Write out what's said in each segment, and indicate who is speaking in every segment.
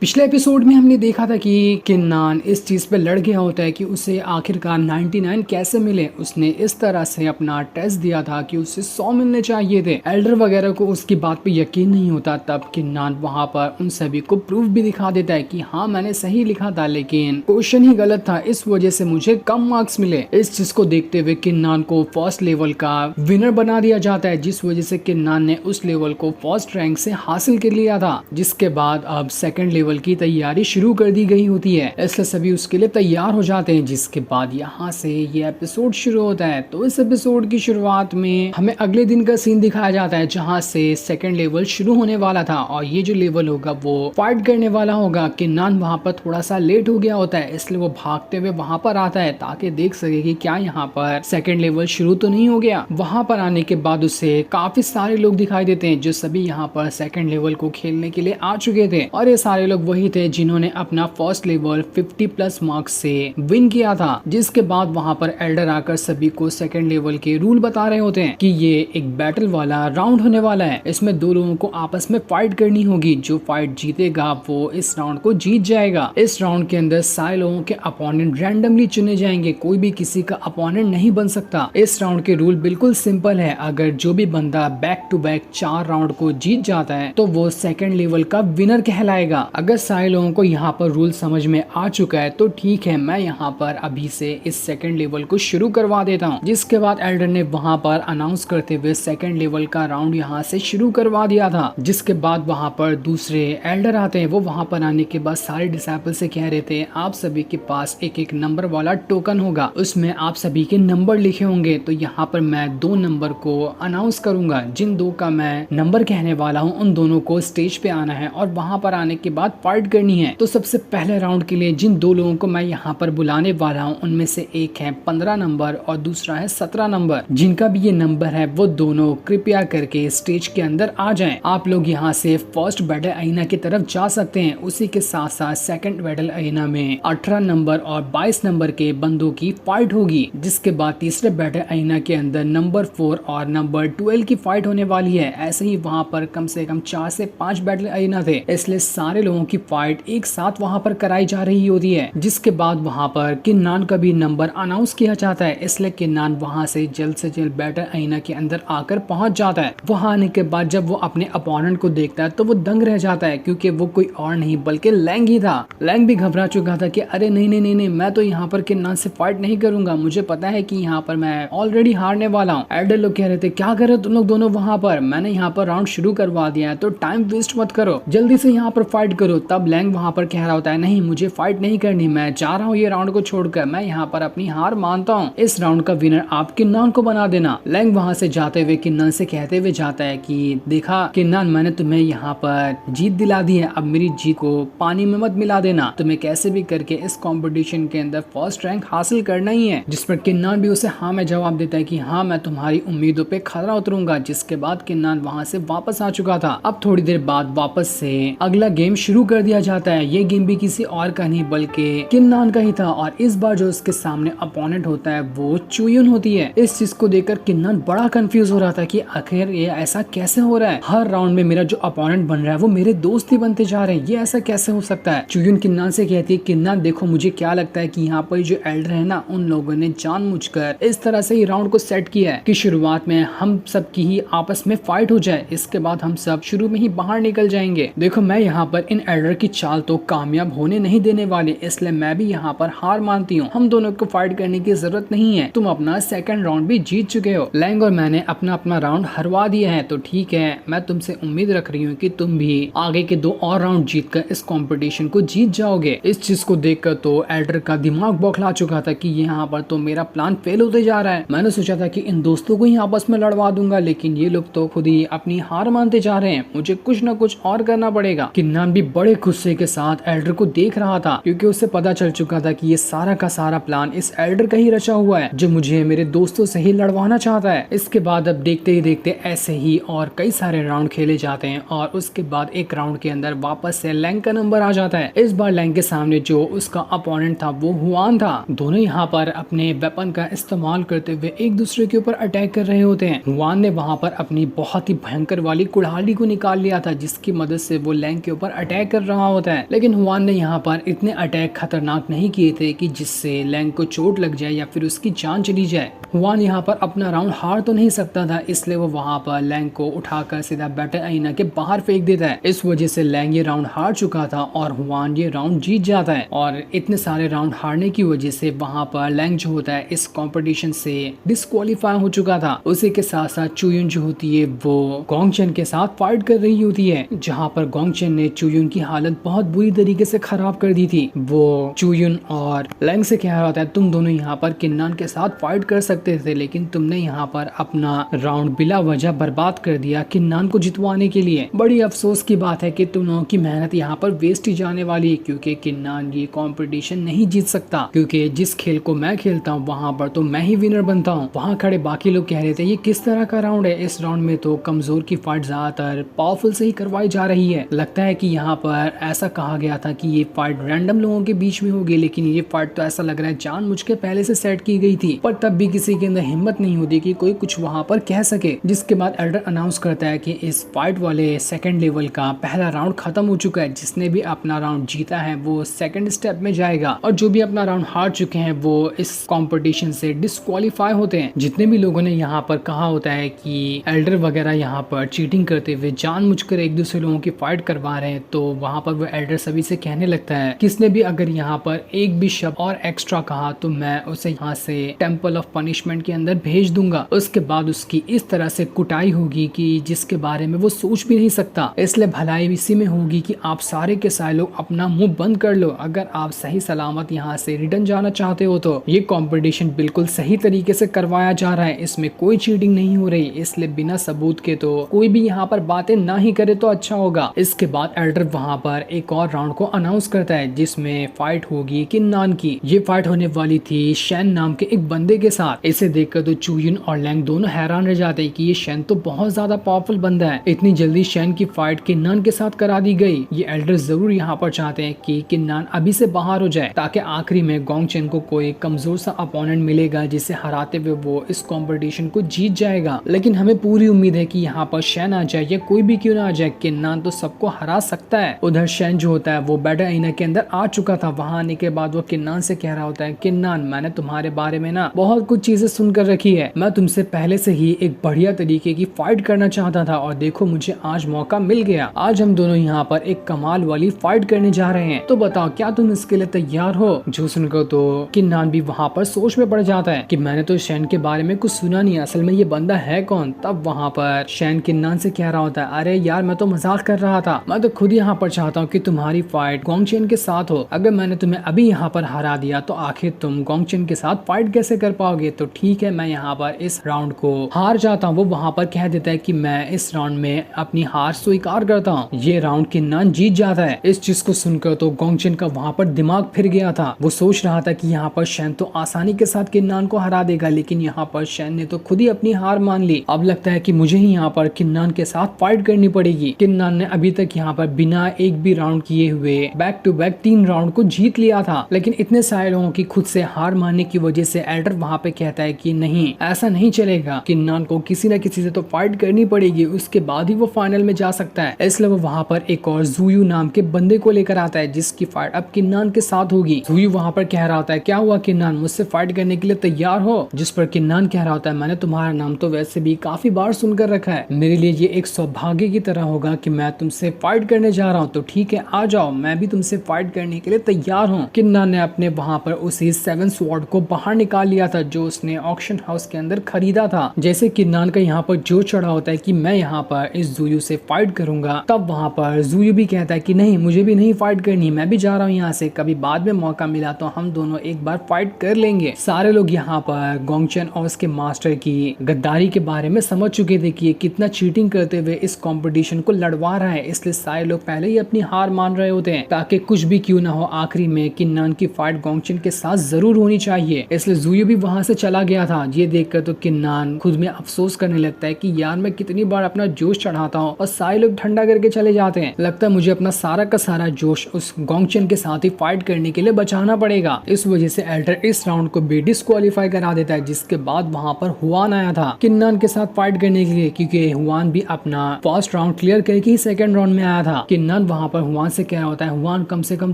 Speaker 1: पिछले एपिसोड में हमने देखा था कि किन्नान इस चीज पे लड़ गया होता है कि उसे आखिरकार 99 कैसे मिले। उसने इस तरह से अपना टेस्ट दिया था कि उसे 100 मिलने चाहिए थे। एल्डर वगैरह को उसकी बात पे यकीन नहीं होता। तब किन्नान वहां पर उन सभी को प्रूफ भी दिखा देता है कि हाँ मैंने सही लिखा था, लेकिन क्वेश्चन ही गलत था, इस वजह से मुझे कम मार्क्स मिले। इस चीज को देखते हुए किन्नान को फर्स्ट लेवल का विनर बना दिया जाता है, जिस वजह से किन्नान ने उस लेवल को फर्स्ट रैंक से हासिल कर लिया था। जिसके बाद अब सेकंड लेवल की तैयारी शुरू कर दी गई होती है, इसलिए सभी उसके लिए तैयार हो जाते हैं। जिसके बाद यहाँ से ये एपिसोड शुरू होता है। तो इस एपिसोड की शुरुआत में हमें अगले दिन का सीन दिखाया जाता है, जहाँ से सेकंड लेवल शुरू होने वाला था और ये जो लेवल होगा वो फाइट करने वाला होगा। किन्नान वहाँ पर थोड़ा सा लेट हो गया होता है, इसलिए वो भागते हुए वहाँ पर आता है ताकि देख सके कि क्या यहाँ पर सेकंड लेवल शुरू तो नहीं हो गया। वहाँ पर आने के बाद उसे काफी सारे लोग दिखाई देते हैं जो सभी यहाँ पर सेकंड लेवल को खेलने के लिए आ चुके थे, और ये सारे लोग वही थे जिन्होंने अपना फर्स्ट लेवल 50 प्लस मार्क्स से विन किया था। जिसके बाद वहां पर एल्डर आकर सभी को सेकंड लेवल के रूल बता रहे होते हैं कि ये एक बैटल वाला राउंड होने वाला है। इसमें दो लोगों को आपस में फाइट करनी होगी। जो फाइट जीतेगा वो इस राउंड को जीत जाएगा। इस राउंड के अंदर सारे लोगों के अपोनेंट रैंडमली चुने जाएंगे, कोई भी किसी का अपोनेंट नहीं बन सकता। इस राउंड के रूल बिल्कुल सिंपल है। अगर जो भी बंदा बैक टू बैक 4 राउंड को जीत जाता है तो वो सेकंड लेवल का विनर कहलाएगा। अगर सारे लोगों को यहाँ पर रूल समझ में आ चुका है तो ठीक है, मैं यहाँ पर अभी से इस सेकंड लेवल को शुरू करवा देता हूँ। जिसके बाद एल्डर ने वहाँ पर अनाउंस करते हुए सेकंड लेवल का राउंड यहाँ से शुरू करवा दिया था। जिसके बाद वहाँ पर दूसरे एल्डर आते हैं। वो वहाँ पर आने के बाद सारे डिसाइपल से कह रहे थे आप सभी के पास एक एक नंबर वाला टोकन होगा, उसमें आप सभी के नंबर लिखे होंगे। तो यहाँ पर मैं 2 नंबर को अनाउंस करूंगा। जिन 2 का मैं नंबर कहने वाला हूँ उन दोनों को स्टेज पे आना है और वहाँ पर आने के बाद फाइट करनी है। तो सबसे पहले राउंड के लिए जिन 2 लोगों को मैं यहाँ पर बुलाने वाला हूँ उनमें से एक है 15 नंबर और दूसरा है 17 नंबर। जिनका भी ये नंबर है वो दोनों कृपया करके स्टेज के अंदर आ जाएं। आप लोग यहाँ से फर्स्ट बैटल अरीना की तरफ जा सकते हैं। उसी के साथ साथ सेकंड बैटल अरीना में 18 नंबर और 22 नंबर के बंदों की फाइट होगी। जिसके बाद तीसरे बैटल अरीना के अंदर नंबर 4 और नंबर 12 की फाइट होने वाली है। ऐसे ही वहाँ पर कम से कम 4 से 5 बैटल अरीना थे, इसलिए सारे लोगों की फाइट एक साथ वहां पर कराई जा रही होती है। जिसके बाद वहां पर किन्नान का भी नंबर अनाउंस किया जाता है, इसलिए किन्नान वहां से जल्द बैटल अरीना के अंदर आकर पहुंच जाता है। वहां आने के बाद जब वो अपने अपोनेंट को देखता है तो वो दंग रह जाता है, क्योंकि वो कोई और नहीं बल्कि लैंग ही था। लैंग भी घबरा चुका था कि अरे नहीं नहीं नहीं नहीं, मैं तो यहाँ पर किन्नान से फाइट नहीं करूंगा, मुझे पता है कि यहाँ पर मैं ऑलरेडी हारने वाला हूँ। एल्डर लोग कह रहे थे क्या कर रहे तुम लोग दोनों वहां पर, मैंने यहाँ पर राउंड शुरू करवा दिया है तो टाइम वेस्ट मत करो, जल्दी से यहाँ पर फाइट करो। तब लैंग वहां पर कह रहा होता है नहीं मुझे फाइट नहीं करनी, मैं जा रहा हूँ ये राउंड को छोड़कर, मैं यहाँ पर अपनी हार मानता हूँ। इस राउंड का विनर आप किन्नान को बना देना। लैंग वहां से जाते हुए किन्नान से कहते हुए जाता है कि देखा किन्नान, मैंने तुम्हें यहाँ पर जीत दिला दी है, अब मेरी जीत को पानी में मत मिला देना, तुम्हें कैसे भी करके इस कॉम्पिटिशन के अंदर फर्स्ट रैंक हासिल करना ही है। जिस पर किन्नान भी उसे हाँ में जवाब देता है कि हाँ मैं तुम्हारी उम्मीदों पे खरा उतरूंगा। जिसके बाद किन्नान वहां से वापस आ चुका था। अब थोड़ी देर बाद वापस से अगला गेम शुरू कर दिया जाता है। ये गेम भी किसी और का नहीं बल्कि किन्नान का ही था, और इस बार जो उसके सामने अपोनेंट होता है वो चुयुन होती है। इस चीज को देखकर किन्नान बड़ा कंफ्यूज हो रहा था कि आखिर ये ऐसा कैसे हो रहा है, हर राउंड में मेरा जो अपोनेंट बन रहा है वो मेरे दोस्त ही बनते जा रहे हैं, ये ऐसा कैसे हो सकता है। चुयुन किन्नान से कहती है किन्नान देखो मुझे क्या लगता है कि यहाँ पर जो एल्डर है ना उन लोगों ने जानबूझकर इस तरह से राउंड को सेट किया है कि शुरुआत में हम सब की ही आपस में फाइट हो जाए, इसके बाद हम सब शुरू में ही बाहर निकल जाएंगे। देखो मैं यहाँ पर इन एल्डर की चाल तो कामयाब होने नहीं देने वाले, इसलिए मैं भी यहाँ पर हार मानती हूँ। हम दोनों को फाइट करने की जरूरत नहीं है, तुम अपना सेकंड राउंड भी जीत चुके हो। लैंग और मैंने अपना अपना राउंड हरवा दिया है, तो ठीक है मैं तुमसे उम्मीद रख रही हूँ कि तुम भी आगे के 2 और राउंड जीत कर इस कॉम्पिटिशन को जीत जाओगे। इस चीज को देखकर तो एल्डर का दिमाग बौखला चुका था कि यहाँ पर तो मेरा प्लान फेल होते जा रहा है। मैंने सोचा था कि इन दोस्तों को ही आपस में लड़वा दूंगा, लेकिन ये लोग तो खुद ही अपनी हार मानते जा रहे हैं, मुझे कुछ न कुछ और करना पड़ेगा। किन्नान भी बड़े गुस्से के साथ एल्डर को देख रहा था, क्योंकि उसे पता चल चुका था कि ये सारा का सारा प्लान इस एल्डर का ही रचा हुआ है जो मुझे मेरे दोस्तों से ही लड़वाना चाहता है। इसके बाद अब देखते ही देखते ऐसे ही और कई सारे राउंड खेले जाते हैं, और उसके बाद एक राउंड के अंदर वापस से लैंग का नंबर आ जाता है। इस बार लैंग के सामने जो उसका अपोनेंट था वो हुआन था। दोनों यहाँ पर अपने वेपन का इस्तेमाल करते हुए एक दूसरे के ऊपर अटैक कर रहे होते हैं। हुआन ने वहाँ पर अपनी बहुत ही भयंकर वाली कुल्हाड़ी को निकाल लिया था, जिसकी मदद से वो लैंग के ऊपर अटैक अटैक कर रहा होता है, लेकिन हुआन ने यहाँ पर इतने अटैक खतरनाक नहीं किए थे कि जिससे लैंग को चोट लग जाए या फिर उसकी जान चली जाए। हुआन यहाँ पर अपना राउंड हार तो नहीं सकता था, इसलिए वो वहाँ पर लैंग को उठाकर सीधा बैटल अरीना के बाहर फेंक देता है। इस वजह से लैंग ये राउंड हार चुका था और हुआन ये राउंड जीत जाता है। और इतने सारे राउंड हारने की वजह से वहाँ पर लैंग जो होता है इस कंपटीशन से डिस्क्वालीफाई हो चुका था। उसी के साथ साथ चुयुन जो होती है वो गोंगचेन के साथ फाइट कर रही होती है, जहाँ पर गोंगचेन ने चुयुन की हालत बहुत बुरी तरीके से खराब कर दी थी। वो चुयुन और लैंग से कह रहा होता है तुम दोनों यहाँ पर किन्नान के साथ फाइट कर सकते थे, लेकिन तुमने यहाँ पर अपना राउंड बिला वजह बर्बाद कर दिया किन्नान को जितवाने के लिए। बड़ी अफसोस की बात है कि तुम लोगों की मेहनत यहाँ पर वेस्ट ही जाने वाली है, क्योंकि किन्नान ये कंपटीशन नहीं जीत सकता, क्योंकि जिस खेल को मैं खेलता हूँ वहाँ पर तो मैं ही विनर बनता हूँ। वहाँ खड़े बाकी लोग कह रहे थे ये किस तरह का राउंड है, इस राउंड में तो कमजोर की फाइट ज्यादातर पावरफुल से ही करवाई जा रही है। लगता है कि यहाँ पर ऐसा कहा गया था कि ये फाइट रैंडम लोगों के बीच में होगी, लेकिन ये फाइट तो ऐसा लग रहा है जानबूझ के पहले से सेट की गई थी। पर तब भी किसी के अंदर हिम्मत नहीं होती कि कोई कुछ वहाँ पर कह सके। जिसके बाद एल्डर अनाउंस करता है कि इस फाइट वाले सेकंड लेवल का पहला राउंड खत्म हो चुका है। जिसने भी अपना राउंड जीता है वो सेकंड स्टेप में जाएगा, और जो भी अपना राउंड हार चुके हैं वो इस कंपटीशन से डिस्क्वालीफाई होते हैं। जितने भी लोगों ने यहाँ पर कहा होता है कि एल्डर वगैरह यहाँ पर चीटिंग करते हुए जानबूझकर एक दूसरे लोगों की फाइट करवा रहे हैं, तो वहाँ पर वो एल्डर सभी से कहने लगता है किसने भी अगर यहाँ पर एक भी शब्द और एक्स्ट्रा कहा तो मैं उसे यहाँ से टेम्पल ऑफ पनिशमेंट के अंदर भेज दूंगा। उसके बाद उसकी इस तरह से कुटाई होगी कि जिसके बारे में वो सोच भी नहीं सकता। इसलिए भलाई इसी में होगी कि आप सारे के सारे लोग अपना मुंह बंद कर लो। अगर आप सही सलामत यहाँ से रिटर्न जाना चाहते हो तो ये कंपटीशन बिल्कुल सही तरीके से करवाया जा रहा है, इसमें कोई चीटिंग नहीं हो रही, इसलिए बिना सबूत के तो कोई भी यहाँ पर बातें ना ही करे तो अच्छा होगा। इसके बाद एल्डर वहाँ पर एक और राउंड को अनाउंस करता है जिसमें फाइट होगी किन्नान की। ये फाइट होने वाली थी शैन नाम के एक बंदे के साथ। इसे देखकर तो चुयुन और लैंग दोनों हैरान रह जाते हैं कि ये शैन तो बहुत ज्यादा पावरफुल बंदा है, इतनी जल्दी शैन की फाइट किन्नान के साथ करा दी गई। ये एल्डर जरूर यहाँ पर चाहते हैं कि किन्नान अभी से बाहर हो जाए, ताकि आखिरी में गोंगचेन को कोई कमजोर सा अपोनेंट मिलेगा जिसे हराते हुए वो इस कंपटीशन को जीत जाएगा। लेकिन हमें पूरी उम्मीद है कि यहाँ पर शैन आ जाए या कोई भी क्यों ना आ जाए, किन्नान तो सबको हरा सकता है। उधर शैन जो होता है वो बैटल अरीना के अंदर आ चुका था। वहां आने के बाद वो किन्नान से कह रहा होता है किन्नान मैंने तुम्हारे बारे में ना बहुत कुछ चीजें सुनकर रखी है, मैं तुमसे पहले से ही एक बढ़िया तरीके की फाइट करना चाहता था और देखो मुझे आज मौका मिल गया। आज हम दोनों यहाँ पर एक कमाल वाली फाइट करने जा रहे हैं, तो बताओ क्या तुम इसके लिए तैयार हो। जो सुनकर तो किन्नान भी वहाँ पर सोच में पड़ जाता है कि मैंने तो शैन के बारे में कुछ सुना नहीं, असल में ये बंदा है कौन। तब वहाँ पर शैन किन्नान से कह रहा होता है अरे यार मैं तो मजाक कर रहा था, मैं तो खुद यहाँ पर चाहता हूँ कि तुम्हारी फाइट गोंगचेन के साथ हो। अगर मैंने तुम्हें अभी यहाँ पर हरा दिया तो आखिर तुम गोंगचेन के साथ फाइट कैसे कर पाओगे। तो ठीक है मैं यहाँ पर इस राउंड को हार जाता हूँ। वो वहाँ पर कह देता है कि मैं इस राउंड में अपनी हार स्वीकार करता हूँ। ये राउंड किन्नान जीत जाता है। इस चीज को सुनकर तो गोंगचेन का वहाँ पर दिमाग फिर गया था। वो सोच रहा था कि यहाँ पर शैन तो आसानी के साथ किन्नान को हरा देगा, लेकिन यहाँ पर शैन ने तो खुद ही अपनी हार मान ली। अब लगता है कि मुझे ही यहाँ पर किन्नान के साथ फाइट करनी पड़ेगी। किन्नान ने अभी तक यहाँ पर बिना एक भी राउंड किए हुए बैक टू बैक 3 राउंड को जीत लिया था, लेकिन इतने सारे लोगों की खुद से हार मानने की वजह से एल्डर वहाँ पे कहता है कि नहीं ऐसा नहीं चलेगा, किन्नान को किसी न किसी से तो फाइट करनी पड़ेगी, उसके बाद ही वो फाइनल में जा सकता है। इसलिए वो वहाँ पर एक और जुयू नाम के बंदे को लेकर आता है जिसकी फाइट अब किन्नान के साथ होगी। जुयू वहाँ पर कह रहा होता है क्या हुआ किन्नान, मुझसे फाइट करने के लिए तैयार हो। जिस पर किन्नान कह रहा होता है मैंने तुम्हारा नाम तो वैसे भी काफी बार सुनकर रखा है, मेरे लिए ये एक सौभाग्य की तरह होगा कि मैं तुमसे फाइट करने जा रहा हूँ, तो ठीक है आ जाओ, मैं भी तुमसे फाइट करने के लिए तैयार हूँ। किन्नान ने अपने वहाँ पर उसी 7 स्वॉर्ड को बाहर निकाल लिया था जो उसने ऑक्शन हाउस के अंदर खरीदा था। जैसे किन्नान का यहाँ पर जोश चढ़ा होता है कि मैं यहाँ पर इस जुयू से फाइट करूंगा, तब वहाँ पर जुयू भी कहता है कि नहीं मुझे भी नहीं फाइट करनी, मैं भी जा रहा हूँ यहाँ से, कभी बाद में मौका मिला तो हम दोनों एक बार फाइट कर लेंगे। सारे लोग यहाँ पर गोंगचेन और उसके मास्टर की गद्दारी के बारे में समझ चुके थे कि ये कितना चीटिंग करते हुए इस कंपटीशन को लड़वा रहा है, इसलिए सारे लोग पहले ही अपनी हार मान रहे होते हैं ताकि कुछ भी क्यों ना हो आखिरी में किन्नान की फाइट गोंगचेन के साथ जरूर होनी चाहिए। इसलिए जुयू भी वहां से चला गया था। ये देखकर तो किन्नान खुद में अफसोस करने लगता है कि यार मैं कितनी बार अपना जोश चढ़ाता हूँ और सारे लोग ठंडा करके चले जाते हैं, लगता है मुझे अपना सारा का सारा जोश उस गोंगचेन के साथ ही फाइट करने के लिए बचाना पड़ेगा। इस वजह से एल्डर इस राउंड को भी डिस्क्वालीफाई करा देता है, जिसके बाद वहां पर हुआन आया था किन्नान के साथ फाइट करने के लिए, क्योंकि हुआन भी अपना फर्स्ट राउंड क्लियर करके ही सेकंड राउंड में आया था। किन्नान किन्नान वहाँ पर हुआन से कह रहा होता है, हुआन कम से कम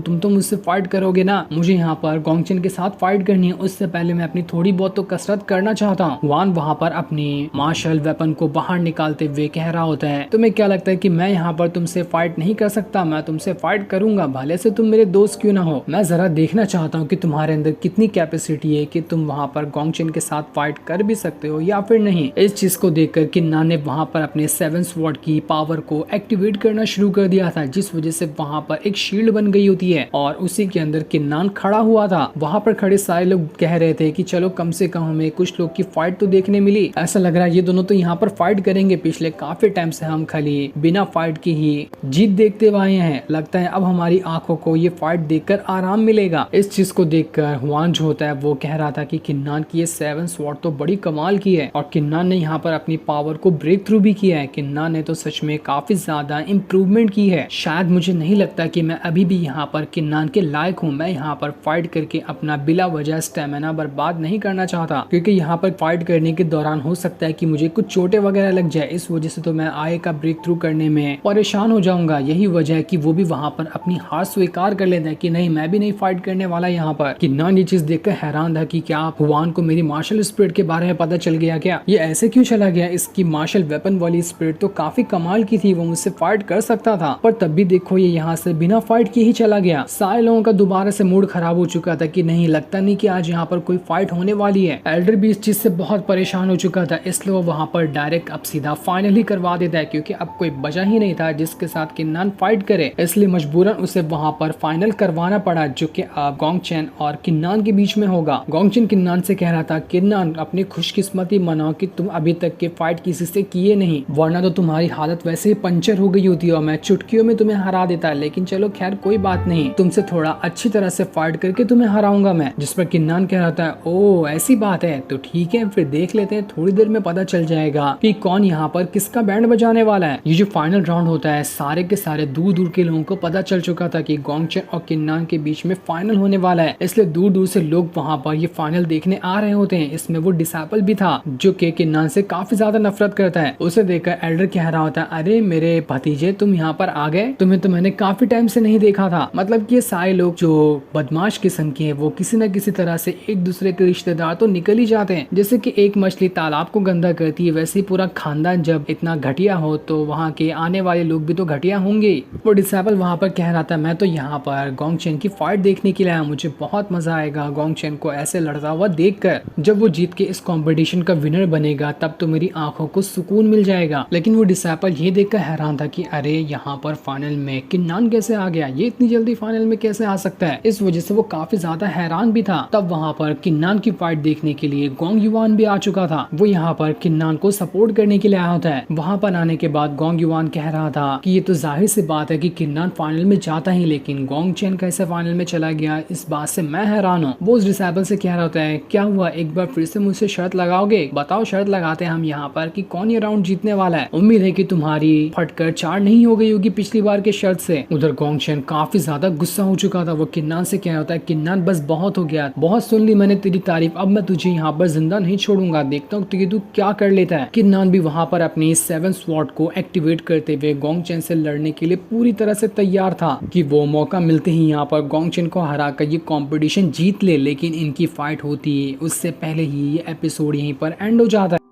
Speaker 1: तुम तो मुझसे फाइट करोगे ना, मुझे यहाँ पर गोंगचेन के साथ फाइट करनी है, उससे पहले मैं अपनी थोड़ी बहुत तो कसरत करना चाहता हूँ। हुआन वहाँ पर अपनी मार्शल वेपन को बाहर निकालते हुए कह रहा होता है, तुम्हें क्या लगता है कि मैं यहाँ पर तुमसे फाइट नहीं कर सकता? मैं तुमसे फाइट करूंगा, भले से तुम मेरे दोस्त क्यों ना हो। मैं जरा देखना चाहता हूँ कि तुम्हारे अंदर कितनी कैपेसिटी है कि तुम वहाँ पर गोंगचेन के साथ फाइट कर भी सकते हो या फिर नहीं। इस चीज को देखकर किन्नान ने वहाँ पर अपने 7 स्वॉर्ड की पावर को एक्टिवेट करना शुरू कर दिया था, जिस वजह से वहाँ पर एक शील्ड बन गई होती है और उसी के अंदर किन्नान खड़ा हुआ था। वहाँ पर खड़े सारे लोग कह रहे थे कि चलो कम से कम हमें कुछ लोग की फाइट तो देखने मिली, ऐसा लग रहा है ये दोनों तो यहाँ पर फाइट करेंगे। पिछले काफी टाइम से हम खाली बिना फाइट की ही जीत देखते हुए आए हैं, लगता है अब हमारी आंखों को ये फाइट देखकर आराम मिलेगा। इस चीज को देखकर हुआन जो होता है वो कह रहा था कि किन्नान की ये 7 स्वॉर्ड तो बड़ी कमाल की है और किन्नान ने यहाँ पर अपनी पावर को ब्रेक थ्रू भी किया है। किन्नान ने तो सच में काफी ज्यादा इम्प्रूवमेंट की है। शायद मुझे नहीं लगता कि मैं अभी भी यहाँ पर किन्नान के लायक हूँ। मैं यहाँ पर फाइट करके अपना बिला वजह स्टेमिना बर्बाद नहीं करना चाहता, क्योंकि यहाँ पर फाइट करने के दौरान हो सकता है कि मुझे कुछ चोटें वगैरह लग जाए, इस वजह से तो मैं आए का ब्रेक थ्रू करने में परेशान हो जाऊंगा। यही वजह है कि वो भी वहाँ पर अपनी हार स्वीकार कर लेता है कि नहीं, मैं भी नहीं फाइट करने वाला यहाँ पर। किन्नान ये चीज देखकर हैरान था कि क्या हुआन को मेरी मार्शल स्पिरिट के बारे में पता चल गया क्या? ये ऐसे क्यों चला गया? इसकी मार्शल वेपन वाली स्पिरिट तो काफी कमाल की थी, वो मुझसे फाइट कर सकता था, पर तब भी देखो ये यहाँ से बिना फाइट के ही चला गया। सारे लोगों का दोबारा से मूड खराब हो चुका था कि नहीं, लगता नहीं कि आज यहाँ पर कोई फाइट होने वाली है। एल्डर भी इस चीज से बहुत परेशान हो चुका था, इसलिए वो वहाँ पर डायरेक्ट अब सीधा फाइनल ही करवा देता है, क्योंकि अब कोई बचा ही नहीं था जिसके साथ किन्नान फाइट करे, इसलिए मजबूरन उसे वहाँ पर फाइनल करवाना पड़ा, जो कि गोंगचेन और किन्नान के बीच में होगा। गोंगचेन किन्नान से कह रहा था, किन्नान अपनी खुशकिस्मती मनाओ कि तुम अभी तक के फाइट किसी से किए नहीं, वरना तो तुम्हारी हालत वैसे ही पंचर हो गई होती है और मैं चुटकियों में तुम्हें हरा देता। लेकिन चलो खैर कोई बात नहीं, तुमसे थोड़ा अच्छी तरह से फाइट करके तुम्हें हराऊंगा मैं। जिस पर किन्नान कह रहा था, ओ ऐसी बात है तो ठीक है, फिर देख लेते हैं, थोड़ी देर में पता चल जाएगा कि कौन यहाँ पर किसका बैंड बजाने वाला है। ये जो फाइनल राउंड होता है, सारे के सारे दूर दूर के लोगों को पता चल चुका था कि गोंगचेन और किन्नान के बीच में फाइनल होने वाला है, इसलिए दूर दूर से लोग वहाँ पर ये फाइनल देखने आ रहे होते हैं। इसमें वो डिसाइपल भी था जो कि किन्नान से काफी ज्यादा नफरत करता है। उसे देखकर एल्डर कह रहा होता है, अरे मेरे भतीजे तुम यहाँ पर आ गए, तुम्हें तो मैंने काफी टाइम से नहीं देखा था। मतलब कि ये सारे लोग जो बदमाश किस्म के हैं वो किसी न किसी तरह से एक दूसरे के रिश्तेदार तो निकल ही जाते हैं। जैसे कि एक मछली तालाब को गंदा करती है, वैसे ही पूरा खानदान जब इतना घटिया हो तो वहाँ के आने वाले लोग भी तो घटिया होंगे। वो डिसाइपल वहाँ पर कह रहा था, मैं तो यहाँ पर गोंगचेन की फाइट देखने के लिए आया, मुझे बहुत मजा आएगा गोंगचेन को ऐसे लड़ता हुआ देखकर। जब वो जीत के इस कंपटीशन का विनर बनेगा तब तो मेरी आंखों को सुकून मिल जाएगा। लेकिन वो डिसाइपल ये देखकर हैरान था कि अरे यहाँ पर फाइनल में किन्नान कैसे आ गया, ये इतनी जल्दी फाइनल में कैसे आ सकता है। इस वजह से वो काफी ज्यादा हैरान भी था। तब वहाँ पर किन्नान की फाइट देखने के लिए गोंग युवान भी आ चुका था। वो यहाँ पर किन्नान को सपोर्ट करने के लिए आया होता है। वहाँ पर आने के बाद गोंग युवान कह रहा था कि ये तो जाहिर सी बात है कि किन्नान फाइनल में जाता ही, लेकिन गोंगचेन कैसे फाइनल में चला गया, इस बात से मैं हैरान हूँ। वो उस डिसाइपल से कह रहा होता है, क्या हुआ, एक बार फिर से मुझसे शर्त लगाओगे? बताओ, शर्त लगाते हैं हम यहाँ पर कि कौन ये राउंड जीतने वाला है। उम्मीद है कि तुम्हारी फटकर 4 नहीं हो गई होगी पिछली बार के शर्त से। उधर गोंगचेन काफी ज्यादा गुस्सा हो चुका था। वो किन्नान से कह होता है, किन्नान बस बहुत हो गया, बहुत सुन ली मैंने तेरी तारीफ, अब मैं तुझे यहाँ पर जिंदा नहीं छोड़ूंगा, देखता हूँ तू क्या कर लेता है। किन्नान भी वहाँ पर अपनी 7 स्वॉर्ड को एक्टिवेट करते हुए गोंगचेन से लड़ने के लिए पूरी तरह से तैयार था कि वो मौका मिलते ही यहाँ पर गोंगचेन को हराकर ये कंपटीशन जीत ले। लेकिन इनकी फाइट होती है उससे पहले ही ये एपिसोड यहीं पर एंड हो जाता है।